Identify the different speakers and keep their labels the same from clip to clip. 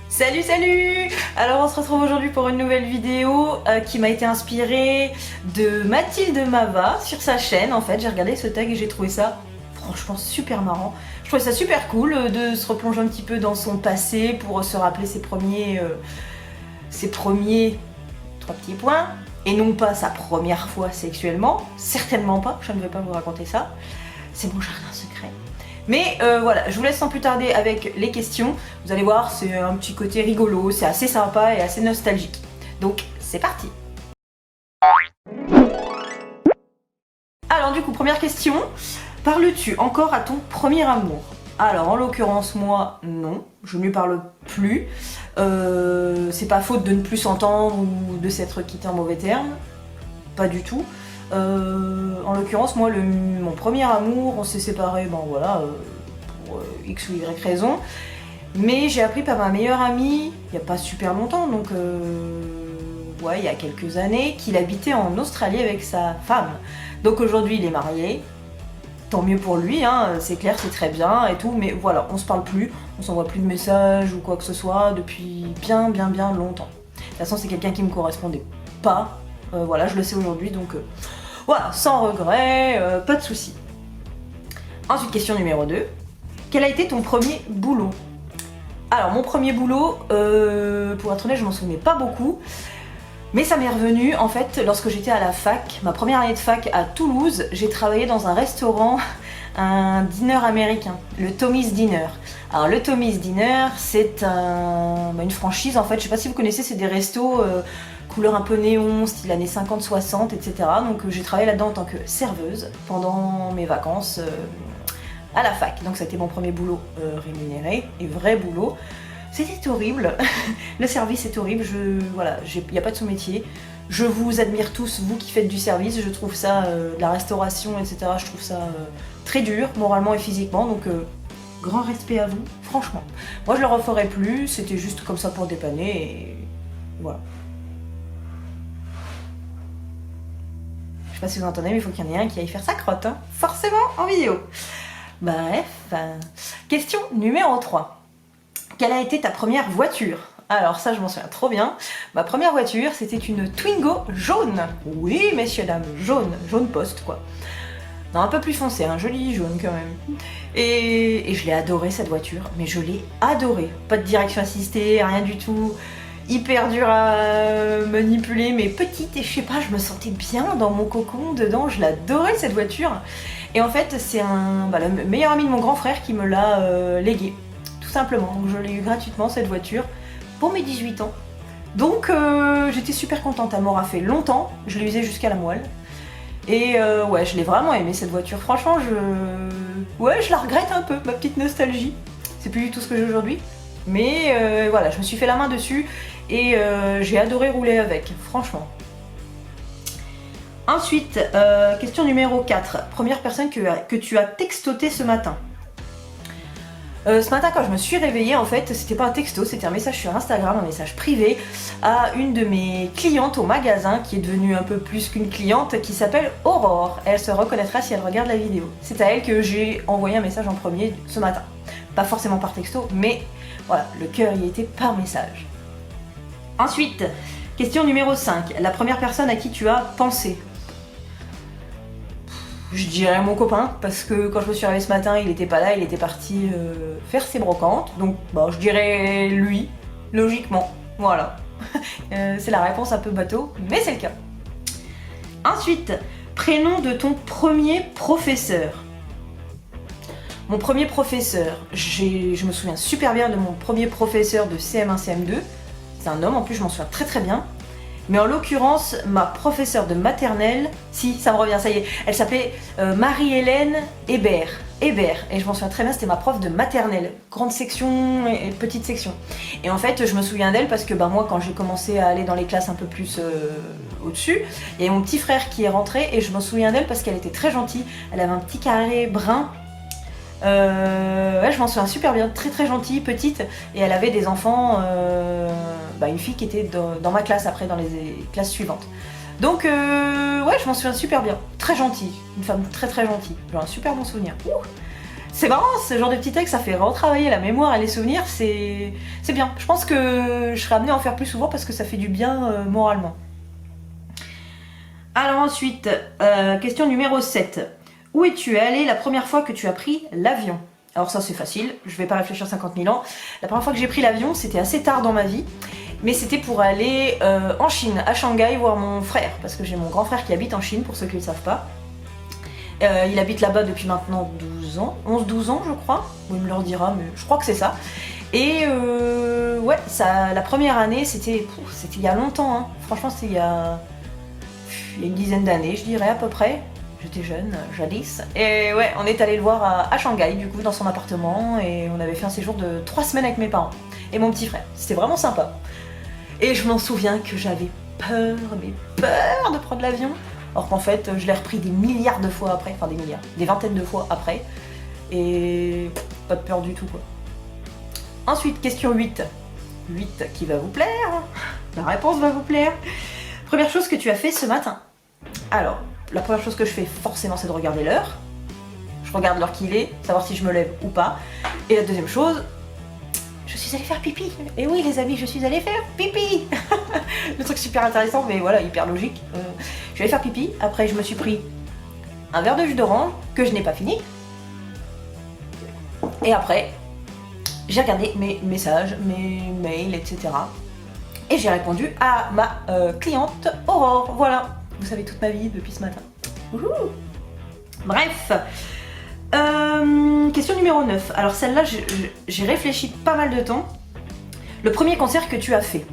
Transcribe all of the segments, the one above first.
Speaker 1: Salut salut! Alors on se retrouve aujourd'hui pour une nouvelle vidéo qui m'a été inspirée de Mathilde Mava sur sa chaîne. En fait j'ai regardé ce tag et j'ai trouvé ça franchement super marrant. Je trouvais ça super cool de se replonger un petit peu dans son passé pour se rappeler ses premiers 3 petits points. Et non pas sa première fois sexuellement, certainement pas, je ne vais pas vous raconter ça. C'est mon jardin secret. Mais voilà, je vous laisse sans plus tarder avec les questions. Vous allez voir, c'est un petit côté rigolo, c'est assez sympa et assez nostalgique. Donc, c'est parti. Alors du coup, première question. Parles-tu encore à ton premier amour? Alors, en l'occurrence, moi, non. Je ne lui parle plus. C'est pas faute de ne plus s'entendre ou de s'être quitté en mauvais termes. Pas du tout. En l'occurrence, moi, mon premier amour, on s'est séparés, bon voilà, pour X ou Y raison. Mais j'ai appris par ma meilleure amie, il n'y a pas super longtemps, donc ouais, il y a quelques années, qu'il habitait en Australie avec sa femme. Donc aujourd'hui, il est marié. Tant mieux pour lui, hein, c'est clair, c'est très bien et tout, mais voilà, on se parle plus, on s'envoie plus de messages ou quoi que ce soit depuis bien longtemps. De toute façon, c'est quelqu'un qui me correspondait pas. Voilà, je le sais aujourd'hui, donc voilà, sans regret, pas de soucis. Ensuite, question numéro 2. Quel a été ton premier boulot? Alors, mon premier boulot, pour être honnête, je m'en souvenais pas beaucoup, mais ça m'est revenu, en fait, lorsque j'étais à la fac, ma première année de fac à Toulouse, j'ai travaillé dans un restaurant, un diner américain, le Tommy's Dinner. Alors, le Tommy's Dinner, c'est une franchise, en fait, je sais pas si vous connaissez, c'est des restos couleur un peu néon, style années 50-60, etc. Donc j'ai travaillé là-dedans en tant que serveuse pendant mes vacances à la fac. Donc c'était mon premier boulot rémunéré et vrai boulot. C'était horrible, le service est horrible, voilà, il n'y a pas de sous-métier. Je vous admire tous, vous qui faites du service, je trouve ça, de la restauration, etc. Je trouve ça très dur, moralement et physiquement, donc grand respect à vous, franchement. Moi je le referai plus, c'était juste comme ça pour dépanner et voilà. Je sais pas si vous entendez, mais il faut qu'il y en ait un qui aille faire sa crotte, hein. Forcément en vidéo. Bref, question numéro 3. Quelle a été ta première voiture? Alors ça, je m'en souviens trop bien. Ma première voiture, c'était une Twingo jaune. Oui, messieurs, dames, jaune poste, quoi. Non, un peu plus foncé, un joli jaune quand même. Et je l'ai adorée, cette voiture, mais je l'ai adorée. Pas de direction assistée, rien du tout. Hyper dur à manipuler, mais petite, et je sais pas, je me sentais bien dans mon cocon dedans, je l'adorais cette voiture. Et en fait, c'est le meilleur ami de mon grand frère qui me l'a légué, tout simplement. Donc je l'ai eu gratuitement, cette voiture, pour mes 18 ans. Donc j'étais super contente, elle m'aura fait longtemps, je l'ai usée jusqu'à la moelle. Et ouais, je l'ai vraiment aimée cette voiture, franchement, je la regrette un peu, ma petite nostalgie. C'est plus du tout ce que j'ai aujourd'hui. Mais voilà, je me suis fait la main dessus et j'ai adoré rouler avec, franchement. Ensuite, question numéro 4. Première personne que tu as textoté ce matin. Ce matin, quand je me suis réveillée, en fait, c'était pas un texto, c'était un message sur Instagram, un message privé à une de mes clientes au magasin, qui est devenue un peu plus qu'une cliente, qui s'appelle Aurore. Elle se reconnaîtra si elle regarde la vidéo. C'est à elle que j'ai envoyé un message en premier ce matin. Pas forcément par texto, mais voilà, le cœur y était par message. Ensuite, question numéro 5. La première personne à qui tu as pensé? Je dirais mon copain, parce que quand je me suis réveillée ce matin, il était pas là, il était parti faire ses brocantes. Donc bon, je dirais lui, logiquement. Voilà. C'est la réponse un peu bateau, mais c'est le cas. Ensuite, prénom de ton premier professeur. Mon premier professeur, je me souviens super bien de mon premier professeur de CM1, CM2. C'est un homme, en plus je m'en souviens très bien. Mais en l'occurrence, ma professeure de maternelle, si, ça me revient, ça y est, elle s'appelait Marie-Hélène Hébert. Et je m'en souviens très bien, c'était ma prof de maternelle. Grande section et petite section. Et en fait, je me souviens d'elle parce que moi, quand j'ai commencé à aller dans les classes un peu plus au-dessus, il y avait mon petit frère qui est rentré et je me souviens d'elle parce qu'elle était très gentille. Elle avait un petit carré brun. Ouais, je m'en souviens super bien, très gentille, petite, et elle avait des enfants, une fille qui était dans ma classe après, dans les classes suivantes. Donc ouais, je m'en souviens super bien. Très gentille, une femme très très gentille. J'ai un super bon souvenir. C'est marrant, ce genre de petit texte, ça fait retravailler la mémoire et les souvenirs, c'est bien. Je pense que je serai amenée à en faire plus souvent parce que ça fait du bien moralement. Alors ensuite, question numéro 7. Où es-tu allé la première fois que tu as pris l'avion? Alors ça c'est facile, je vais pas réfléchir 50 000 ans. La première fois que j'ai pris l'avion, c'était assez tard dans ma vie. Mais c'était pour aller en Chine, à Shanghai, voir mon frère. Parce que j'ai mon grand frère qui habite en Chine, pour ceux qui ne le savent pas. Il habite là-bas depuis maintenant 12 ans, 11-12 ans je crois. Bon, il me le redira, mais je crois que c'est ça. Et ouais, la première année, c'était il y a longtemps. Hein. Franchement, c'était il y a une dizaine d'années, je dirais à peu près. J'étais jeune, jadis. Et ouais, on est allé le voir à Shanghai, du coup, dans son appartement. Et on avait fait un séjour de 3 semaines avec mes parents et mon petit frère. C'était vraiment sympa. Et je m'en souviens que j'avais peur, mais peur de prendre l'avion. Or qu'en fait, je l'ai repris des milliards de fois après, enfin des milliards, des vingtaines de fois après. Et pas de peur du tout quoi. Ensuite, question 8. 8 qui va vous plaire. La réponse va vous plaire. Première chose que tu as fait ce matin. Alors, la première chose que je fais forcément, c'est de regarder l'heure. Je regarde l'heure qu'il est, savoir si je me lève ou pas. Et la deuxième chose, je suis allée faire pipi. Et oui les amis, je suis allée faire pipi. Le truc super intéressant, mais voilà, hyper logique. Je suis allée faire pipi, après je me suis pris un verre de jus d'orange que je n'ai pas fini. Et après, j'ai regardé mes messages, mes mails, etc. Et j'ai répondu à ma cliente Aurore. Voilà, vous savez toute ma vie depuis ce matin. Wouhou. Bref. Question numéro 9. Alors celle-là, j'ai réfléchi pas mal de temps. Le premier concert que tu as fait.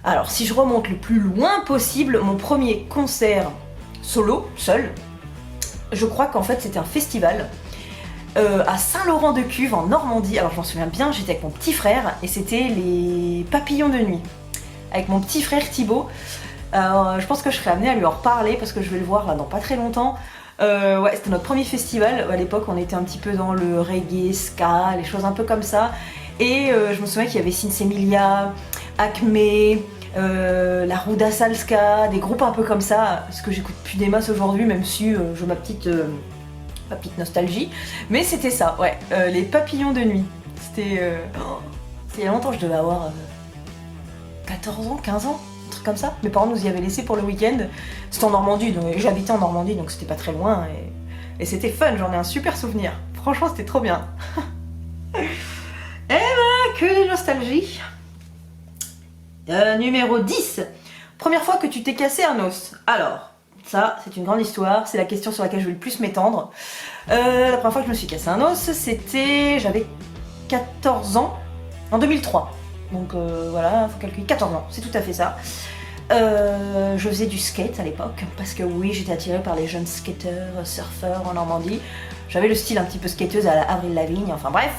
Speaker 1: Alors si je remonte le plus loin possible, mon premier concert solo, seul, je crois qu'en fait c'était un festival à Saint-Laurent-de-Cuve en Normandie. Alors je m'en souviens bien, j'étais avec mon petit frère et c'était les Papillons de nuit. Avec mon petit frère Thibaut. Je pense que je serai amenée à lui en reparler parce que je vais le voir là dans pas très longtemps. Ouais, c'était notre premier festival. À l'époque, on était un petit peu dans le reggae, ska, les choses un peu comme ça. Et je me souviens qu'il y avait Sinsemilia, Acme, la Ruda Salska, des groupes un peu comme ça. Ce que j'écoute plus des masses aujourd'hui, même si j'ai ma petite nostalgie. Mais c'était ça, ouais. Les Papillons de nuit. C'était il y a longtemps, je devais avoir 14 ans, 15 ans. Comme ça. Mes parents nous y avaient laissé pour le week-end. C'était en Normandie, donc j'habitais en Normandie, donc c'était pas très loin. Et c'était fun, j'en ai un super souvenir. Franchement, c'était trop bien. Eh ben, que de nostalgie. Numéro 10. Première fois que tu t'es cassé un os. Alors, ça, c'est une grande histoire. C'est la question sur laquelle je vais le plus m'étendre. La première fois que je me suis cassé un os, c'était... J'avais 14 ans. En 2003. Donc voilà, faut calculer 14 ans, c'est tout à fait ça. Je faisais du skate à l'époque, parce que oui, j'étais attirée par les jeunes skateurs, surfeurs en Normandie. J'avais le style un petit peu skateuse à la Avril Lavigne, enfin bref.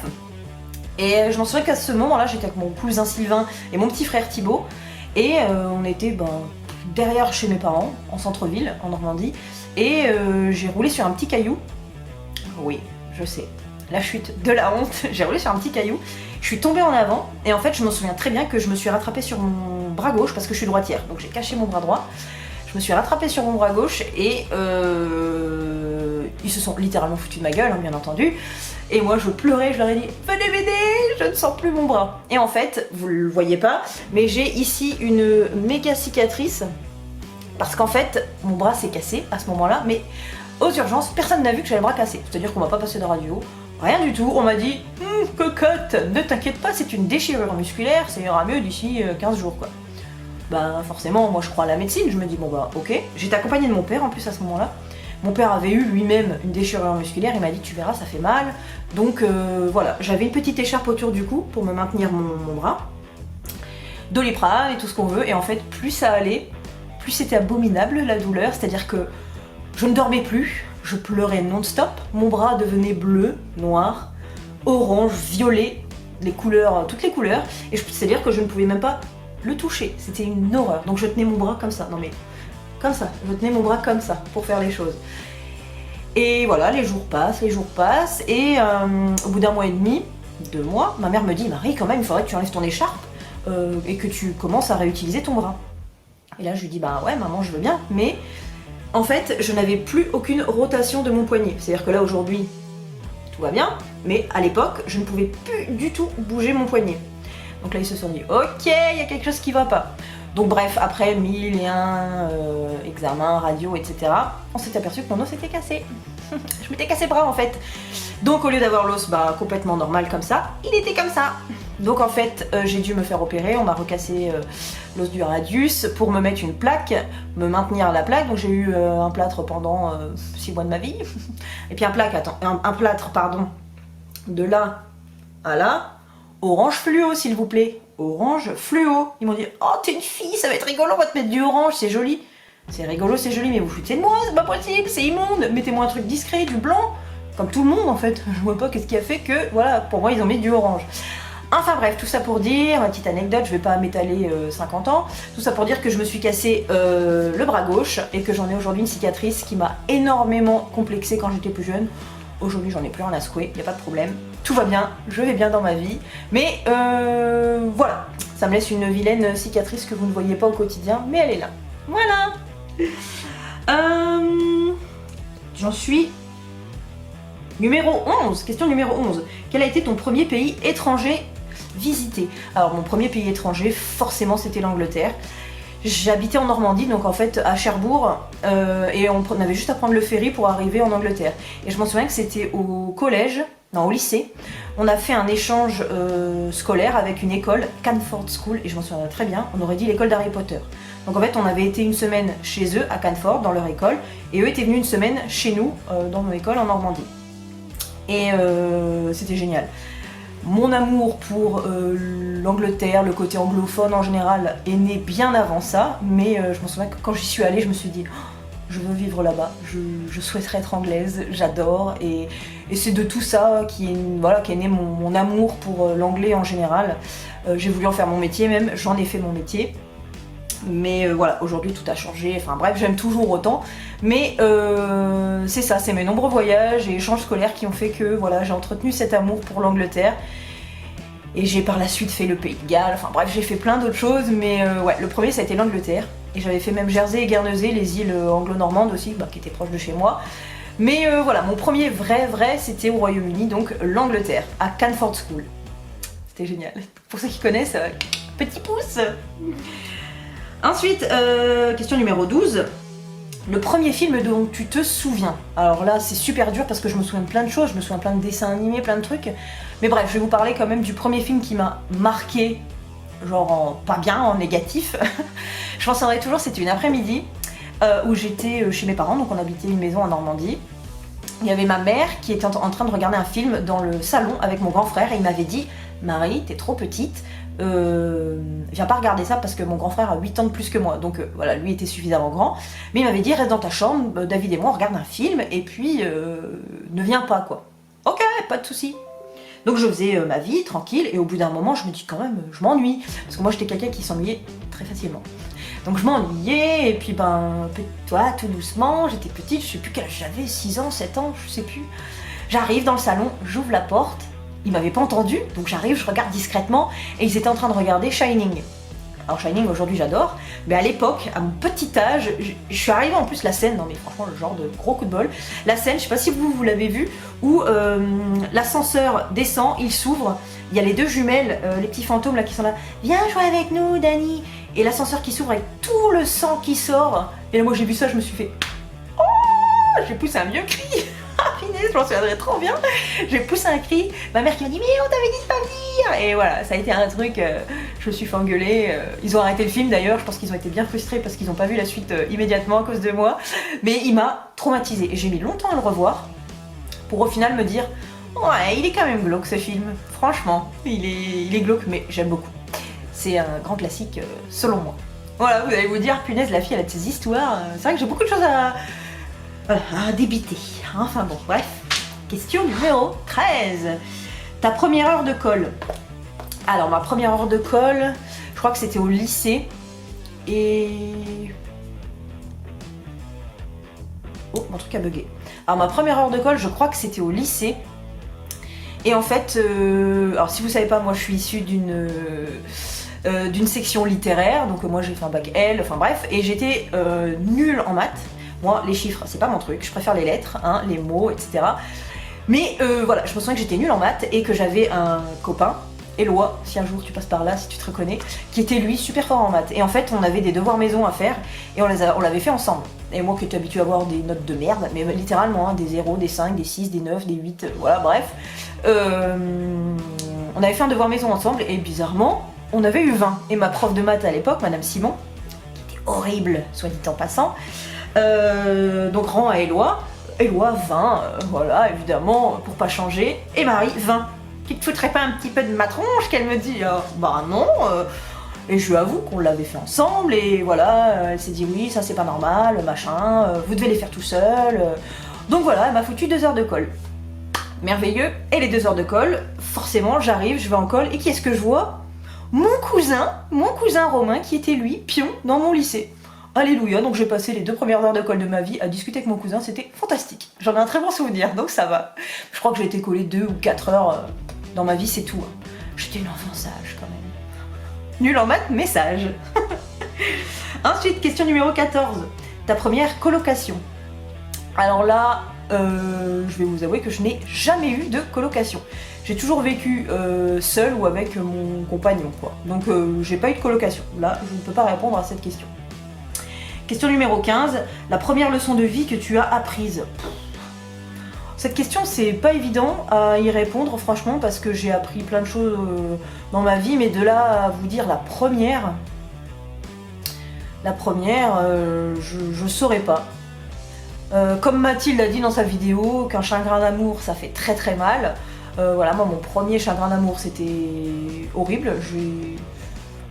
Speaker 1: Et je m'en souviens qu'à ce moment-là, j'étais avec mon cousin Sylvain et mon petit frère Thibaut. Et on était derrière chez mes parents, en centre-ville, en Normandie. Et j'ai roulé sur un petit caillou. Oui, je sais, la chute de la honte. J'ai roulé sur un petit caillou. Je suis tombée en avant et en fait je me souviens très bien que je me suis rattrapée sur mon bras gauche parce que je suis droitière, donc j'ai caché mon bras droit. Je me suis rattrapée sur mon bras gauche et ils se sont littéralement foutus de ma gueule, hein, bien entendu. Et moi je pleurais, je leur ai dit « Venez m'aider, je ne sens plus mon bras ». Et en fait, vous le voyez pas, mais j'ai ici une méga cicatrice parce qu'en fait mon bras s'est cassé à ce moment-là, mais aux urgences, personne n'a vu que j'avais le bras cassé. C'est-à-dire qu'on m'a pas passé de radio. Rien du tout, on m'a dit cocotte, ne t'inquiète pas, c'est une déchirure musculaire, ça ira mieux d'ici 15 jours quoi. Bah forcément, moi je crois à la médecine, je me dis bon bah ok. J'étais accompagnée de mon père en plus à ce moment-là. Mon père avait eu lui-même une déchirure musculaire, il m'a dit tu verras ça fait mal. Donc voilà, j'avais une petite écharpe autour du cou pour me maintenir mon bras. Doliprane et tout ce qu'on veut, et en fait plus ça allait, plus c'était abominable la douleur, c'est-à-dire que je ne dormais plus. Je pleurais non-stop, mon bras devenait bleu, noir, orange, violet, les couleurs, toutes les couleurs, et c'est-à-dire que je ne pouvais même pas le toucher, c'était une horreur. Donc je tenais mon bras comme ça, non mais comme ça, je tenais mon bras comme ça pour faire les choses. Et voilà, les jours passent, et au bout d'un mois et demi, 2 mois, ma mère me dit « Marie, quand même, il faudrait que tu enlèves ton écharpe et que tu commences à réutiliser ton bras ». Et là je lui dis bah ouais maman je veux bien, mais en fait je n'avais plus aucune rotation de mon poignet. C'est-à-dire que là aujourd'hui tout va bien, mais à l'époque je ne pouvais plus du tout bouger mon poignet. Donc là ils se sont dit ok il y a quelque chose qui va pas. Donc bref, après 1001 examens, radio, etc., on s'est aperçu que mon os était cassé. Je m'étais cassé le bras en fait. Donc au lieu d'avoir l'os complètement normal comme ça, il était comme ça. Donc en fait, j'ai dû me faire opérer, on m'a recassé l'os du radius pour me mettre une plaque, me maintenir à la plaque. Donc j'ai eu un plâtre pendant 6 mois de ma vie. Et puis un plâtre, de là à là, orange fluo s'il vous plaît. Orange fluo. Ils m'ont dit oh t'es une fille, ça va être rigolo, on va te mettre du orange, c'est joli. C'est rigolo, c'est joli, mais vous foutez de moi, c'est pas possible, c'est immonde. Mettez-moi un truc discret, du blanc, comme tout le monde en fait. Je vois pas qu'est-ce qui a fait que, voilà, pour moi ils ont mis du orange. Enfin bref, tout ça pour dire, ma petite anecdote, je vais pas m'étaler 50 ans, tout ça pour dire que je me suis cassé le bras gauche et que j'en ai aujourd'hui une cicatrice qui m'a énormément complexée quand j'étais plus jeune. Aujourd'hui j'en ai plus rien à secouer, y a pas de problème, tout va bien, je vais bien dans ma vie, mais voilà, ça me laisse une vilaine cicatrice que vous ne voyez pas au quotidien, mais elle est là. Voilà. J'en suis numéro 11, question numéro 11. Quel a été ton premier pays étranger visité? Alors mon premier pays étranger, forcément c'était l'Angleterre. J'habitais en Normandie, donc en fait à Cherbourg, et on avait juste à prendre le ferry pour arriver en Angleterre. Et je m'en souviens que c'était au collège, non au lycée, on a fait un échange scolaire avec une école, Canford School, et je m'en souviens très bien, on aurait dit l'école d'Harry Potter. Donc en fait on avait été une semaine chez eux à Canford, dans leur école, et eux étaient venus une semaine chez nous, dans nos écoles en Normandie. Et c'était génial. Mon amour pour l'Angleterre, le côté anglophone en général, est né bien avant ça, mais je me souviens que quand j'y suis allée, je me suis dit oh, je veux vivre là-bas, je souhaiterais être anglaise, j'adore, et c'est de tout ça qui est né mon amour pour l'anglais en général. J'ai voulu en faire mon métier même, j'en ai fait mon métier. Mais voilà, aujourd'hui tout a changé, enfin bref, j'aime toujours autant. Mais c'est ça, c'est mes nombreux voyages et échanges scolaires qui ont fait que voilà, j'ai entretenu cet amour pour l'Angleterre. Et j'ai par la suite fait le Pays de Galles, enfin bref, j'ai fait plein d'autres choses, mais ouais, le premier ça a été l'Angleterre. Et j'avais fait même Jersey et Guernesey, les îles anglo-normandes aussi, qui étaient proches de chez moi. Mais voilà, mon premier vrai, c'était au Royaume-Uni, donc l'Angleterre, à Canford School. C'était génial. Pour ceux qui connaissent, petit pouce. Ensuite, question numéro 12. Le premier film dont tu te souviens. Alors là, c'est super dur parce que je me souviens de plein de choses, je me souviens de plein de dessins animés, plein de trucs. Mais bref, je vais vous parler quand même du premier film qui m'a marqué, genre pas bien, en négatif. Je m'en souviendrai toujours, c'était une après-midi où j'étais chez mes parents, donc on habitait une maison en Normandie. Il y avait ma mère qui était en train de regarder un film dans le salon avec mon grand frère et il m'avait dit « Marie, t'es trop petite, viens pas regarder ça parce que mon grand frère a 8 ans de plus que moi, donc voilà, lui était suffisamment grand, mais il m'avait dit reste dans ta chambre, David et moi on regarde un film et puis ne viens pas quoi. Ok, pas de souci. Donc je faisais ma vie tranquille et au bout d'un moment je me dis quand même je m'ennuie, parce que moi j'étais quelqu'un qui s'ennuyait très facilement. Donc je m'ennuyais et puis toi tout doucement, j'étais petite, je sais plus quel âge j'avais, 6 ans, 7 ans, je sais plus. J'arrive dans le salon, j'ouvre la porte. Ils m'avaient pas entendu, donc j'arrive, je regarde discrètement et ils étaient en train de regarder Shining. Alors Shining aujourd'hui j'adore, mais à l'époque, à mon petit âge, je suis arrivée en plus la scène, non mais franchement le genre de gros coup de bol, la scène, je sais pas si vous l'avez vu, où l'ascenseur descend, il s'ouvre, il y a les deux jumelles, les petits fantômes là qui sont là, viens jouer avec nous Dani, et l'ascenseur qui s'ouvre avec tout le sang qui sort, et là moi j'ai vu ça, je me suis fait, oh, j'ai poussé un vieux cri. Je m'en souviendrai trop bien. J'ai poussé un cri, ma mère qui m'a dit mais on t'avait dit de pas venir. Et voilà, ça a été un truc, je me suis fait engueuler. Ils ont arrêté le film d'ailleurs, je pense qu'ils ont été bien frustrés parce qu'ils n'ont pas vu la suite immédiatement à cause de moi. Mais il m'a traumatisée et j'ai mis longtemps à le revoir pour au final me dire ouais, il est quand même glauque ce film. Franchement, il est glauque mais j'aime beaucoup. C'est un grand classique selon moi. Voilà, vous allez vous dire punaise la fille elle a de ses histoires. C'est vrai que j'ai beaucoup de choses à débiter. Enfin bon, bref. Question numéro 13. Ta première heure de colle. Alors, ma première heure de colle, je crois que c'était au lycée. Et... Oh, mon truc a bugué. Alors, ma première heure de colle, je crois que c'était au lycée. Et en fait, alors si vous savez pas, moi je suis issue d'une d'une section littéraire, donc moi j'ai fait un bac L, enfin bref, et j'étais nulle en maths. Moi, les chiffres, c'est pas mon truc, je préfère les lettres, hein, les mots, etc. Mais voilà, je me souviens que j'étais nulle en maths et que j'avais un copain, Éloi, si un jour tu passes par là, si tu te reconnais, qui était lui super fort en maths. Et en fait, on avait des devoirs maison à faire et on l'avait fait ensemble. Et moi qui étais habituée à avoir des notes de merde, mais littéralement, hein, des 0, des 5, des 6, des 9, des 8, voilà, bref. On avait fait un devoir maison ensemble et bizarrement, on avait eu 20. Et ma prof de maths à l'époque, Madame Simon, qui était horrible, soit dit en passant, donc rend à Éloi, 20, voilà, évidemment, pour pas changer, et Marie, 20. Tu te foutrais pas un petit peu de ma tronche, qu'elle me dit, bah non, et je lui avoue qu'on l'avait fait ensemble, et voilà, elle s'est dit oui, ça c'est pas normal, machin, vous devez les faire tout seul, donc voilà, elle m'a foutu 2 heures de colle. Merveilleux, et les 2 heures de colle, forcément j'arrive, je vais en colle, et qui est-ce que je vois? Mon cousin Romain, qui était lui, pion, dans mon lycée. Alléluia, donc j'ai passé les 2 premières heures de colle de ma vie à discuter avec mon cousin, c'était fantastique. J'en ai un très bon souvenir, donc ça va. Je crois que j'ai été collée 2 ou 4 heures dans ma vie, c'est tout. J'étais une enfant sage quand même. Nulle en maths, mais sage. Ensuite, question numéro 14. Ta première colocation. Alors là, je vais vous avouer que je n'ai jamais eu de colocation. J'ai toujours vécu seule ou avec mon compagnon, quoi. Donc j'ai pas eu de colocation. Là, je ne peux pas répondre à cette question. Question numéro 15, la première leçon de vie que tu as apprise. Cette question, c'est pas évident à y répondre, franchement, parce que j'ai appris plein de choses dans ma vie, mais de là à vous dire la première, je saurais pas. Comme Mathilde a dit dans sa vidéo, qu'un chagrin d'amour, ça fait très très mal. Voilà, moi, mon premier chagrin d'amour, c'était horrible.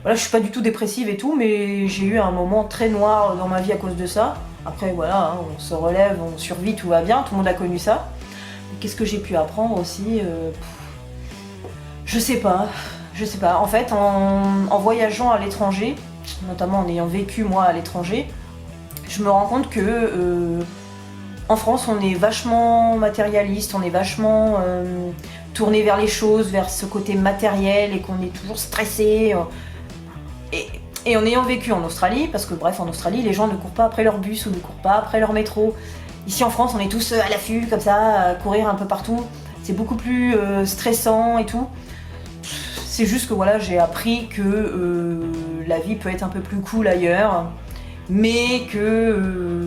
Speaker 1: Voilà, je suis pas du tout dépressive et tout, mais j'ai eu un moment très noir dans ma vie à cause de ça. Après, voilà, hein, on se relève, on survit, tout va bien, tout le monde a connu ça. Qu'est-ce que j'ai pu apprendre aussi je sais pas. En fait, en voyageant à l'étranger, notamment en ayant vécu moi à l'étranger, je me rends compte que en France, on est vachement matérialiste, on est vachement tourné vers les choses, vers ce côté matériel et qu'on est toujours stressé. Et en ayant vécu en Australie, parce que bref, en Australie, les gens ne courent pas après leur bus ou ne courent pas après leur métro. Ici en France, on est tous à l'affût, comme ça, à courir un peu partout. C'est beaucoup plus stressant et tout. C'est juste que voilà, j'ai appris que la vie peut être un peu plus cool ailleurs, mais que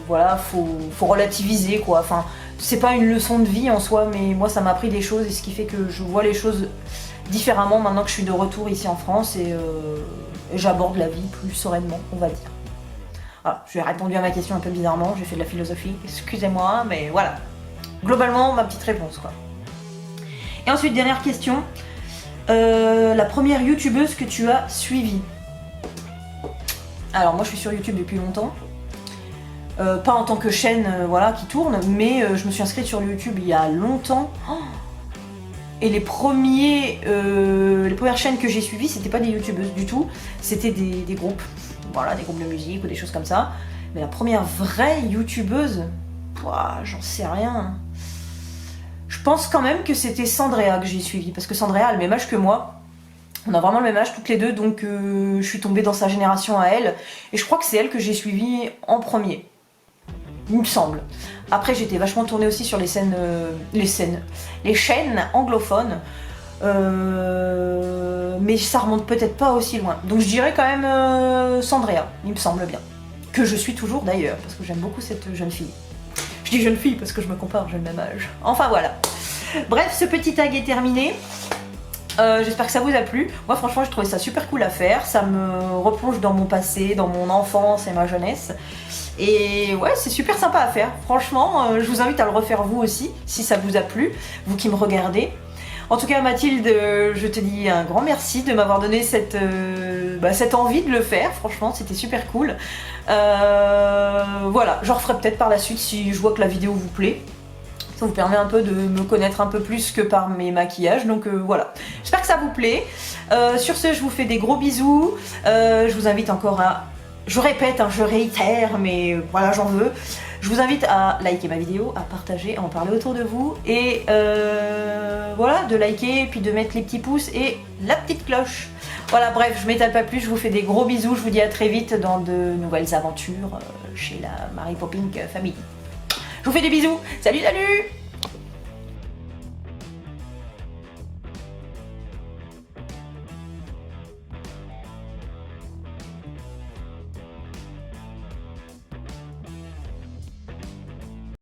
Speaker 1: voilà, faut relativiser quoi. Enfin, c'est pas une leçon de vie en soi, mais moi ça m'a appris des choses et ce qui fait que je vois les choses différemment maintenant que je suis de retour ici en France et j'aborde la vie plus sereinement, on va dire. Voilà, j'ai répondu à ma question un peu bizarrement, j'ai fait de la philosophie, excusez-moi, mais voilà. Globalement, ma petite réponse, quoi. Et ensuite, dernière question. La première youtubeuse que tu as suivie. Alors, moi, je suis sur YouTube depuis longtemps. Pas en tant que chaîne voilà, qui tourne, mais je me suis inscrite sur YouTube il y a longtemps. Et les premières chaînes que j'ai suivies, c'était pas des youtubeuses du tout, c'était des groupes. Voilà, des groupes de musique ou des choses comme ça. Mais la première vraie youtubeuse, j'en sais rien. Je pense quand même que c'était Sandrea que j'ai suivi, parce que Sandrea a le même âge que moi. On a vraiment le même âge toutes les deux, donc je suis tombée dans sa génération à elle. Et je crois que c'est elle que j'ai suivie en premier. Il me semble. Après, j'étais vachement tournée aussi sur les chaînes anglophones. Mais ça remonte peut-être pas aussi loin. Donc je dirais quand même Sandrea, il me semble bien. Que je suis toujours d'ailleurs, parce que j'aime beaucoup cette jeune fille. Je dis jeune fille parce que je me compare, j'ai le même âge. Enfin voilà. Bref, ce petit tag est terminé. J'espère que ça vous a plu. Moi franchement, j'ai trouvé ça super cool à faire. Ça me replonge dans mon passé, dans mon enfance et ma jeunesse. Et ouais, c'est super sympa à faire. Franchement, je vous invite à le refaire vous aussi, si ça vous a plu, vous qui me regardez. En tout cas, Mathilde, je te dis un grand merci de m'avoir donné cette envie de le faire. Franchement, c'était super cool. Voilà, j'en referai peut-être par la suite si je vois que la vidéo vous plaît. Ça vous permet un peu de me connaître un peu plus que par mes maquillages. Donc voilà, j'espère que ça vous plaît. Sur ce, je vous fais des gros bisous. Je vous invite encore à... Je répète, hein, je réitère, mais voilà, j'en veux. Je vous invite à liker ma vidéo, à partager, à en parler autour de vous. Et voilà, de liker, puis de mettre les petits pouces et la petite cloche. Voilà, bref, je m'étale pas plus, je vous fais des gros bisous, je vous dis à très vite dans de nouvelles aventures chez la Mary Poppins Family. Je vous fais des bisous, salut salut!